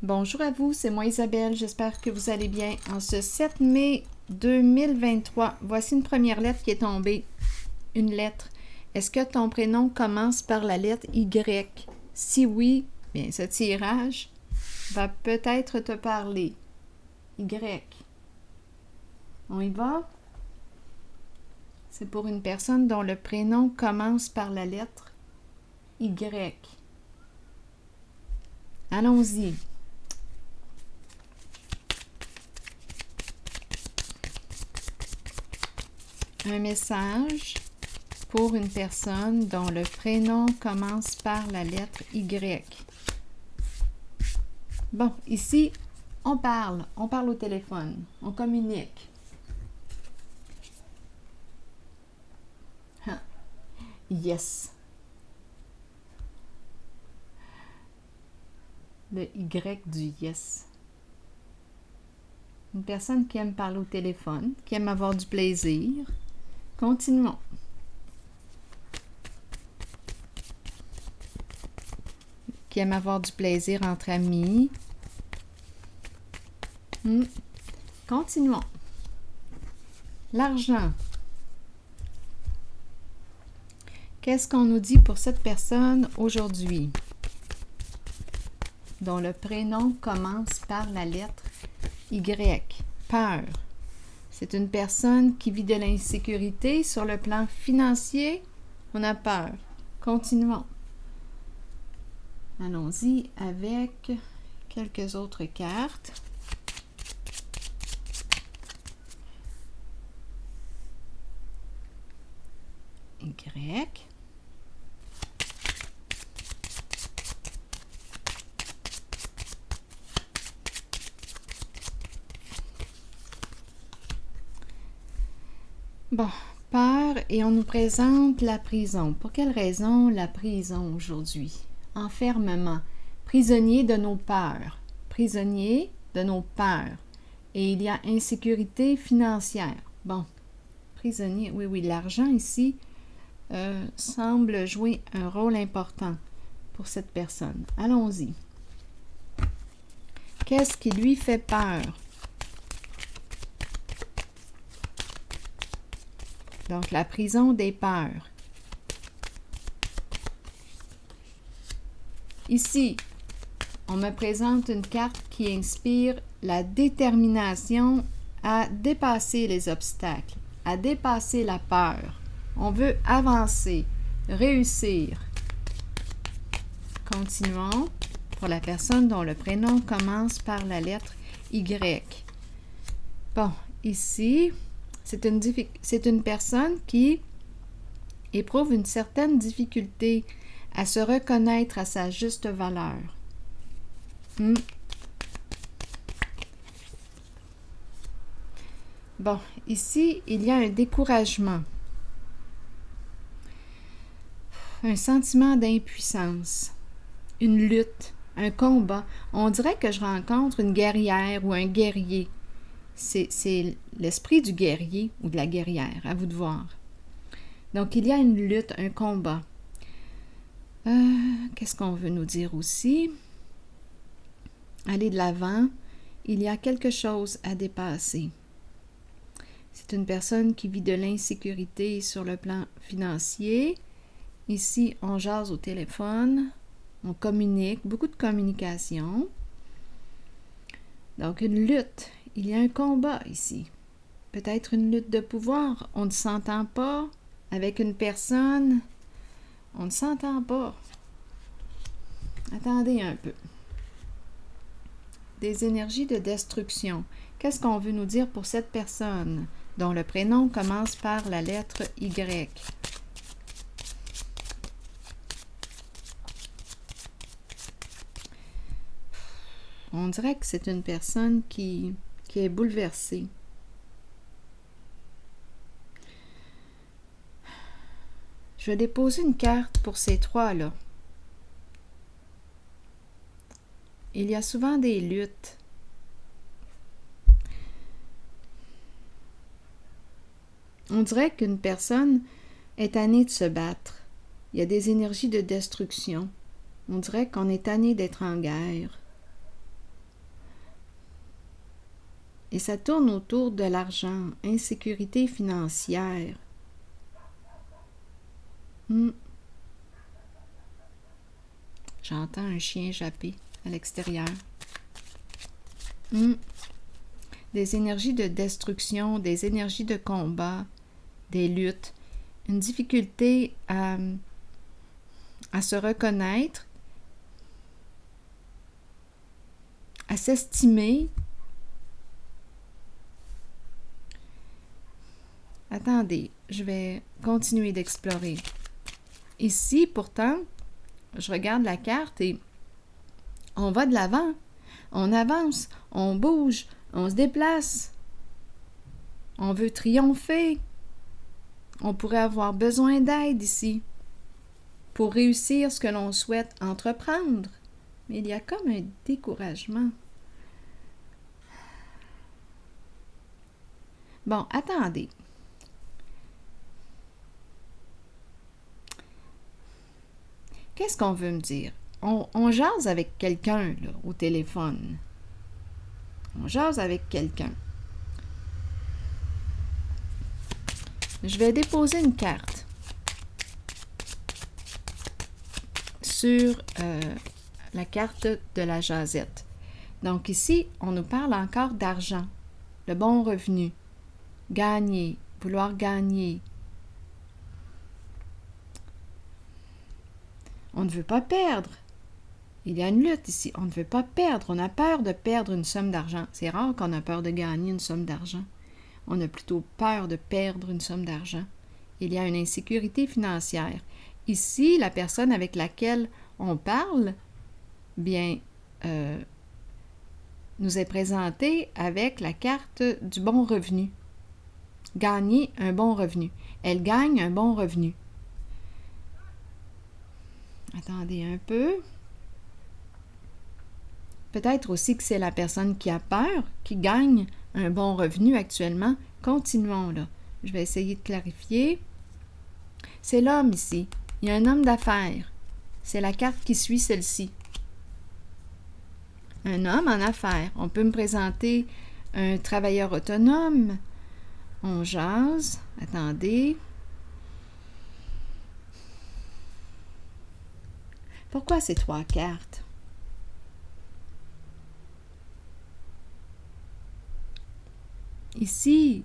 Bonjour à vous, c'est moi Isabelle, j'espère que vous allez bien. En ce 7 mai 2023, voici une première lettre qui est tombée. Une lettre. Est-ce que ton prénom commence par la lettre Y? Si oui, bien ce tirage va peut-être te parler. Y. On y va? C'est pour une personne dont le prénom commence par la lettre Y. Allons-y. Un message pour une personne dont le prénom commence par la lettre Y. Bon, ici, on parle au téléphone, on communique. Ah, yes. Le Y du yes. Une personne qui aime parler au téléphone, qui aime avoir du plaisir. Continuons. Qui aime avoir du plaisir entre amis. Continuons. L'argent. Qu'est-ce qu'on nous dit pour cette personne aujourd'hui? Dont le prénom commence par la lettre Y. Peur. C'est une personne qui vit de l'insécurité sur le plan financier. On a peur. Continuons. Allons-y avec quelques autres cartes. Y. Bon, peur et on nous présente la prison. Pour quelle raison la prison aujourd'hui? Enfermement, prisonnier de nos peurs, prisonnier de nos peurs. Et il y a insécurité financière. Bon, prisonnier, oui, l'argent ici semble jouer un rôle important pour cette personne. Allons-y. Qu'est-ce qui lui fait peur? Donc, la prison des peurs. Ici, on me présente une carte qui inspire la détermination à dépasser les obstacles, à dépasser la peur. On veut avancer, réussir. Continuons pour la personne dont le prénom commence par la lettre Y. Bon, ici, c'est une personne qui éprouve une certaine difficulté à se reconnaître à sa juste valeur. Bon, ici, il y a un découragement, un sentiment d'impuissance, une lutte, un combat. On dirait que je rencontre une guerrière ou un guerrier. C'est l'esprit du guerrier ou de la guerrière, à vous de voir. Donc, il y a une lutte, un combat. Qu'est-ce qu'on veut nous dire aussi? Aller de l'avant, il y a quelque chose à dépasser. C'est une personne qui vit de l'insécurité sur le plan financier. Ici, on jase au téléphone, on communique, beaucoup de communication. Donc, une lutte. Il y a un combat ici. Peut-être une lutte de pouvoir. On ne s'entend pas avec une personne. On ne s'entend pas. Attendez un peu. Des énergies de destruction. Qu'est-ce qu'on veut nous dire pour cette personne dont le prénom commence par la lettre Y? On dirait que c'est une personne qui est bouleversée. Je vais déposer une carte pour ces trois-là. Il y a souvent des luttes. On dirait qu'une personne est tannée de se battre. Il y a des énergies de destruction. On dirait qu'on est tanné d'être en guerre. Et ça tourne autour de l'argent, insécurité financière. J'entends un chien japper à l'extérieur. Des énergies de destruction, des énergies de combat, des luttes, une difficulté à se reconnaître, à s'estimer. Attendez, je vais continuer d'explorer. Ici, pourtant, je regarde la carte et on va de l'avant, on avance, on bouge, on se déplace. On veut triompher. On pourrait avoir besoin d'aide ici pour réussir ce que l'on souhaite entreprendre. Mais il y a comme un découragement. Bon, attendez. Qu'est-ce qu'on veut me dire? On jase avec quelqu'un là, au téléphone. On jase avec quelqu'un. Je vais déposer une carte sur la carte de la jasette. Donc ici, on nous parle encore d'argent, le bon revenu, gagner, vouloir gagner. On ne veut pas perdre. Il y a une lutte ici. On ne veut pas perdre. On a peur de perdre une somme d'argent. C'est rare qu'on a peur de gagner une somme d'argent. On a plutôt peur de perdre une somme d'argent. Il y a une insécurité financière. Ici, la personne avec laquelle on parle, bien, nous est présentée avec la carte du bon revenu. Gagner un bon revenu. Elle gagne un bon revenu. Attendez un peu. Peut-être aussi que c'est la personne qui a peur, qui gagne un bon revenu actuellement. Continuons là. Je vais essayer de clarifier. C'est l'homme ici. Il y a un homme d'affaires. C'est la carte qui suit celle-ci. Un homme en affaires. On peut me présenter un travailleur autonome. On jase. Attendez. Pourquoi ces 3 cartes? Ici,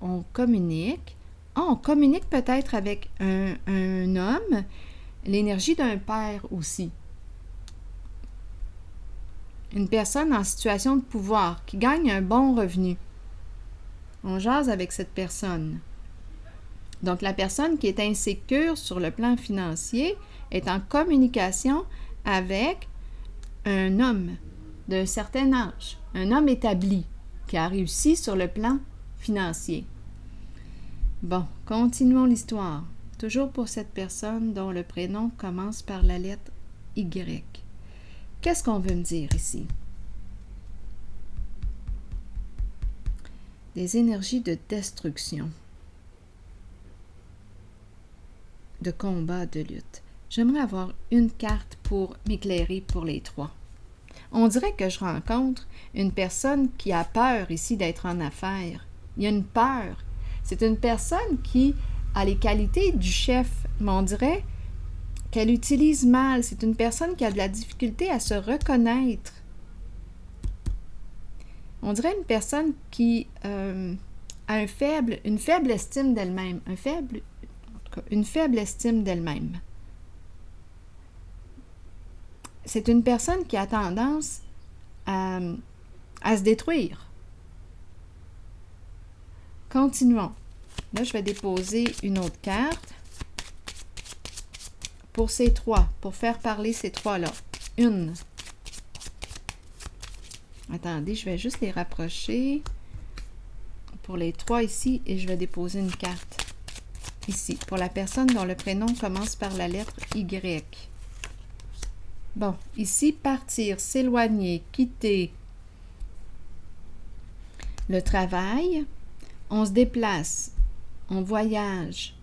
on communique. On communique peut-être avec un homme, l'énergie d'un père aussi. Une personne en situation de pouvoir qui gagne un bon revenu. On jase avec cette personne. Donc, la personne qui est insécure sur le plan financier est en communication avec un homme d'un certain âge, un homme établi qui a réussi sur le plan financier. Bon, continuons l'histoire. Toujours pour cette personne dont le prénom commence par la lettre Y. Qu'est-ce qu'on veut me dire ici? Des énergies de destruction, de combat, de lutte. J'aimerais avoir une carte pour m'éclairer pour les 3. On dirait que je rencontre une personne qui a peur ici d'être en affaires. Il y a une peur. C'est une personne qui a les qualités du chef, mais on dirait qu'elle utilise mal. C'est une personne qui a de la difficulté à se reconnaître. On dirait une personne qui a une faible estime d'elle-même. Une faible estime d'elle-même. C'est une personne qui a tendance à se détruire. Continuons. Là, je vais déposer une autre carte pour ces 3, pour faire parler ces 3-là. Une. Attendez, je vais juste les rapprocher pour les 3 ici et je vais déposer une carte ici pour la personne dont le prénom commence par la lettre Y. Bon, ici, partir, s'éloigner, quitter le travail, on se déplace, on voyage.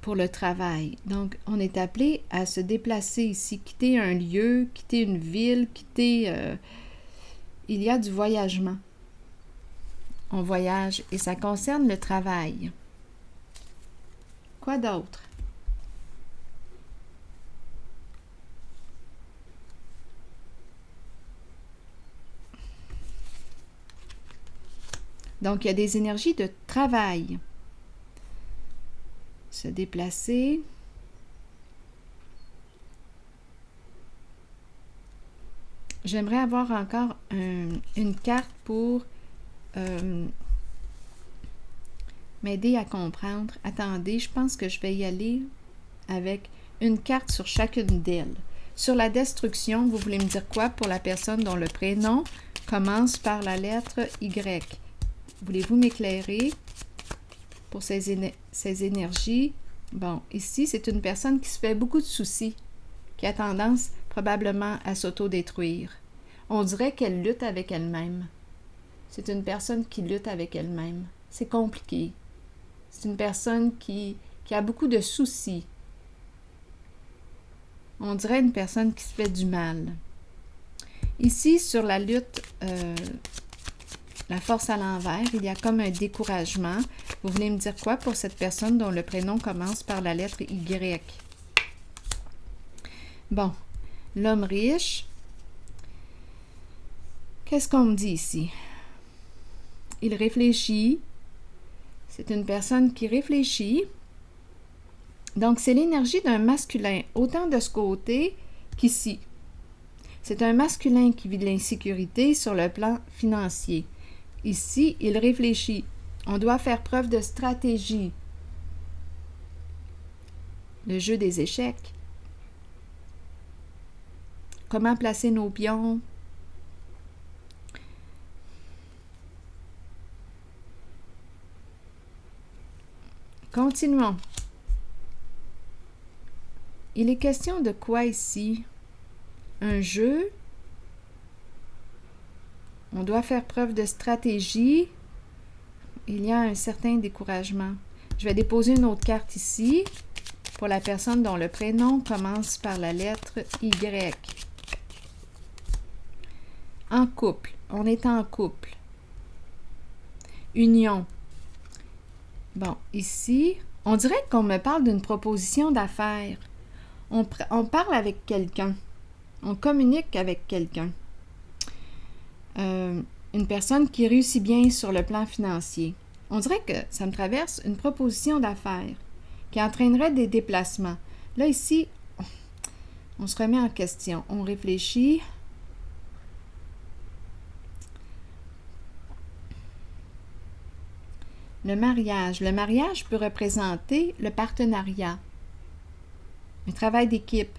pour le travail. Donc, on est appelé à se déplacer ici, quitter un lieu, quitter une ville, quitter... il y a du voyagement. On voyage et ça concerne le travail. Quoi d'autre? Donc, il y a des énergies de travail. Se déplacer. J'aimerais avoir encore une carte pour m'aider à comprendre. Attendez, je pense que je vais y aller avec une carte sur chacune d'elles. Sur la destruction, vous voulez me dire quoi pour la personne dont le prénom commence par la lettre Y? Voulez-vous m'éclairer pour ces énergies? Bon, ici, c'est une personne qui se fait beaucoup de soucis, qui a tendance probablement à s'autodétruire. On dirait qu'elle lutte avec elle-même. C'est une personne qui lutte avec elle-même. C'est compliqué. C'est une personne qui a beaucoup de soucis. On dirait une personne qui se fait du mal. Ici, sur la lutte, la force à l'envers, il y a comme un découragement. Vous venez me dire quoi pour cette personne dont le prénom commence par la lettre Y? Bon, l'homme riche. Qu'est-ce qu'on me dit ici? Il réfléchit. C'est une personne qui réfléchit. Donc, c'est l'énergie d'un masculin, autant de ce côté qu'ici. C'est un masculin qui vit de l'insécurité sur le plan financier. Ici, il réfléchit. On doit faire preuve de stratégie. Le jeu des échecs. Comment placer nos pions? Continuons. Il est question de quoi ici? Un jeu? On doit faire preuve de stratégie. Il y a un certain découragement. Je vais déposer une autre carte ici pour la personne dont le prénom commence par la lettre Y. En couple. On est en couple. Union. Bon, ici, on dirait qu'on me parle d'une proposition d'affaires. On parle avec quelqu'un. On communique avec quelqu'un. Une personne qui réussit bien sur le plan financier. On dirait que ça me traverse une proposition d'affaires qui entraînerait des déplacements. Là, ici, on se remet en question. On réfléchit. Le mariage. Le mariage peut représenter le partenariat, un travail d'équipe.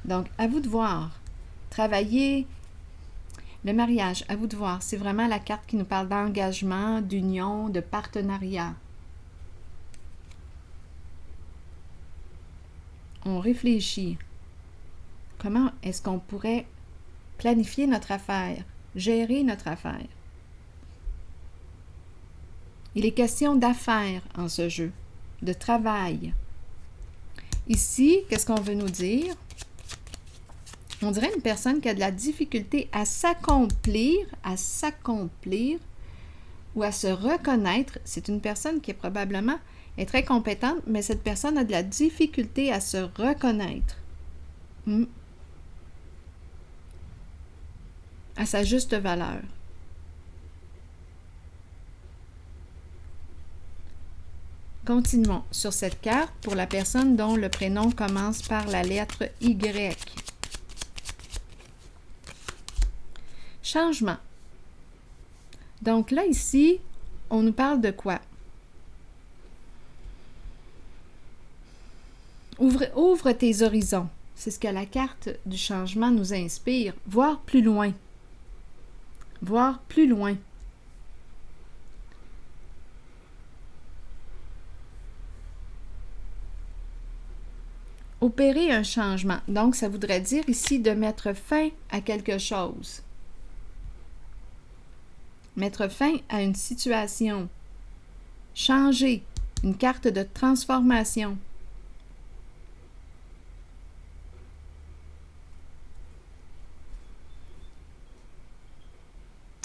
Donc, à vous de voir. Travailler, le mariage, à vous de voir. C'est vraiment la carte qui nous parle d'engagement, d'union, de partenariat. On réfléchit. Comment est-ce qu'on pourrait planifier notre affaire, gérer notre affaire? Il est question d'affaires en ce jeu, de travail. Ici, qu'est-ce qu'on veut nous dire? On dirait une personne qui a de la difficulté à s'accomplir ou à se reconnaître. C'est une personne qui est très compétente, mais cette personne a de la difficulté à se reconnaître. À sa juste valeur. Continuons sur cette carte pour la personne dont le prénom commence par la lettre Y. Changement. Donc là, ici, on nous parle de quoi? Ouvre tes horizons. C'est ce que la carte du changement nous inspire. Voir plus loin. Voir plus loin. Opérer un changement. Donc, ça voudrait dire ici de mettre fin à quelque chose. mettre fin à une situation, changer, une carte de transformation.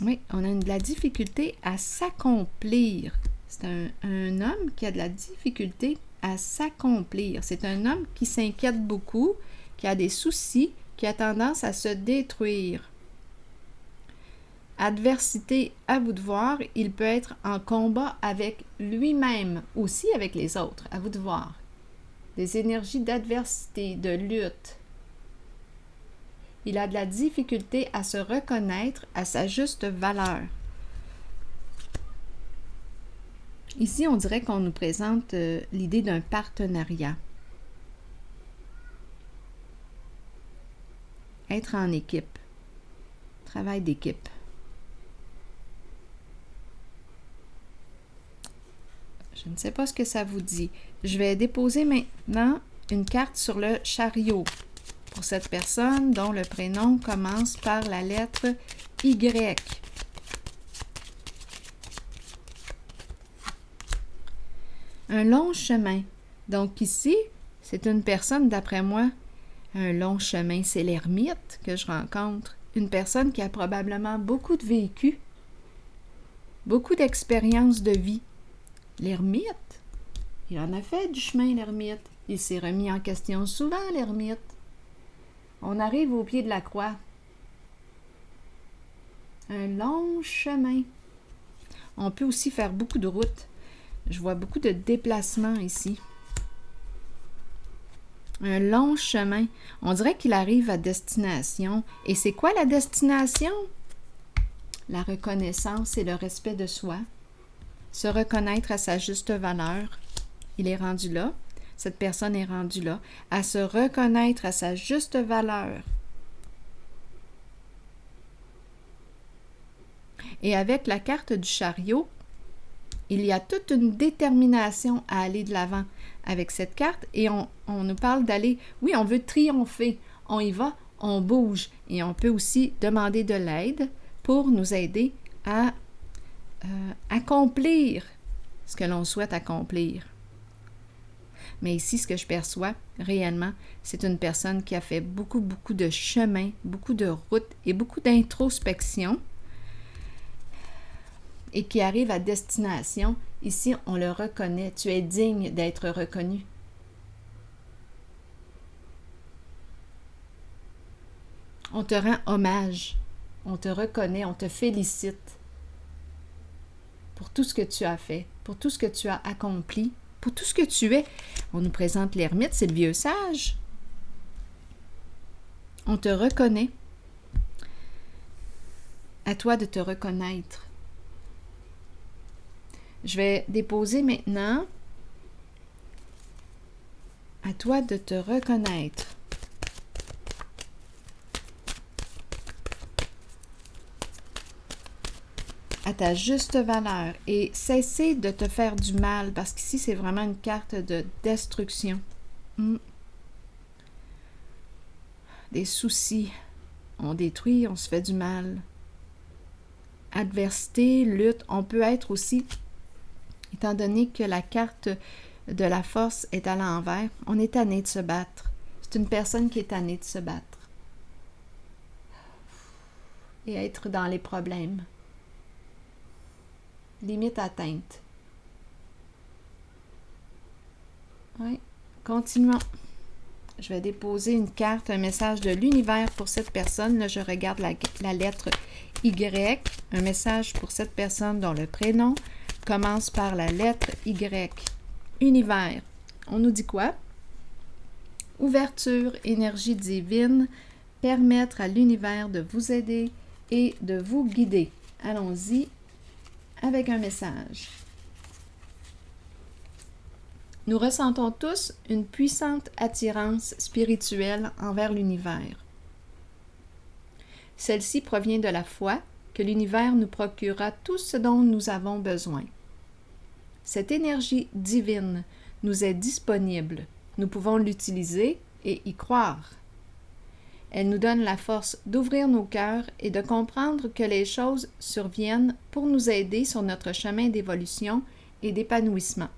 Oui, on a de la difficulté à s'accomplir. C'est un homme qui a de la difficulté à s'accomplir. C'est un homme qui s'inquiète beaucoup, qui a des soucis, qui a tendance à se détruire. Adversité, à vous de voir, il peut être en combat avec lui-même, aussi avec les autres, à vous de voir. Des énergies d'adversité, de lutte. Il a de la difficulté à se reconnaître à sa juste valeur. Ici, on dirait qu'on nous présente l'idée d'un partenariat. Être en équipe. Travail d'équipe. Je ne sais pas ce que ça vous dit. Je vais déposer maintenant une carte sur le chariot pour cette personne dont le prénom commence par la lettre Y. Un long chemin. Donc ici, c'est une personne, d'après moi, un long chemin. C'est l'ermite que je rencontre. Une personne qui a probablement beaucoup de vécu, beaucoup d'expérience de vie. L'ermite, il en a fait du chemin, l'ermite. Il s'est remis en question souvent, l'ermite. On arrive au pied de la croix. Un long chemin. On peut aussi faire beaucoup de routes. Je vois beaucoup de déplacements ici. Un long chemin. On dirait qu'il arrive à destination. Et c'est quoi la destination? La reconnaissance et le respect de soi. Se reconnaître à sa juste valeur. Il est rendu là. Cette personne est rendue là. À se reconnaître à sa juste valeur. Et avec la carte du chariot, il y a toute une détermination à aller de l'avant avec cette carte. Et on nous parle d'aller, oui, on veut triompher. On y va, on bouge. Et on peut aussi demander de l'aide pour nous aider à accomplir ce que l'on souhaite accomplir. Mais ici, ce que je perçois réellement, c'est une personne qui a fait beaucoup de chemin, beaucoup de routes et beaucoup d'introspection et qui arrive à destination. Ici, on le reconnaît. Tu es digne d'être reconnu. On te rend hommage. On te reconnaît, on te félicite pour tout ce que tu as fait, pour tout ce que tu as accompli, pour tout ce que tu es. On nous présente l'ermite, c'est le vieux sage. On te reconnaît. À toi de te reconnaître. Je vais déposer maintenant. À toi de te reconnaître. À ta juste valeur et cesser de te faire du mal parce qu'ici, c'est vraiment une carte de destruction. Des soucis. On détruit, on se fait du mal. Adversité, lutte. On peut être aussi, étant donné que la carte de la force est à l'envers, on est tanné de se battre. C'est une personne qui est tannée de se battre. Et être dans les problèmes. Limite atteinte. Oui, continuons. Je vais déposer une carte, un message de l'univers pour cette personne. Là, je regarde la lettre Y. Un message pour cette personne dont le prénom commence par la lettre Y. Univers. On nous dit quoi? Ouverture, énergie divine, permettre à l'univers de vous aider et de vous guider. Allons-y avec un message. Nous ressentons tous une puissante attirance spirituelle envers l'univers. Celle-ci provient de la foi que l'univers nous procurera tout ce dont nous avons besoin. Cette énergie divine nous est disponible. Nous pouvons l'utiliser et y croire. Elle nous donne la force d'ouvrir nos cœurs et de comprendre que les choses surviennent pour nous aider sur notre chemin d'évolution et d'épanouissement.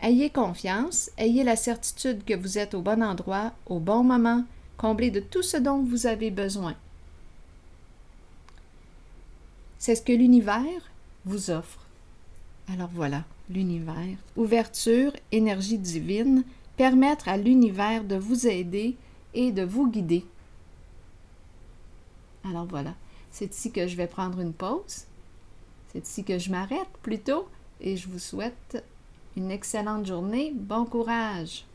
Ayez confiance, ayez la certitude que vous êtes au bon endroit, au bon moment, comblé de tout ce dont vous avez besoin. C'est ce que l'univers vous offre. Alors voilà, l'univers. Ouverture, énergie divine, permettre à l'univers de vous aider et de vous guider. Alors voilà, c'est ici que je vais prendre une pause. C'est ici que je m'arrête plutôt et je vous souhaite une excellente journée. Bon courage!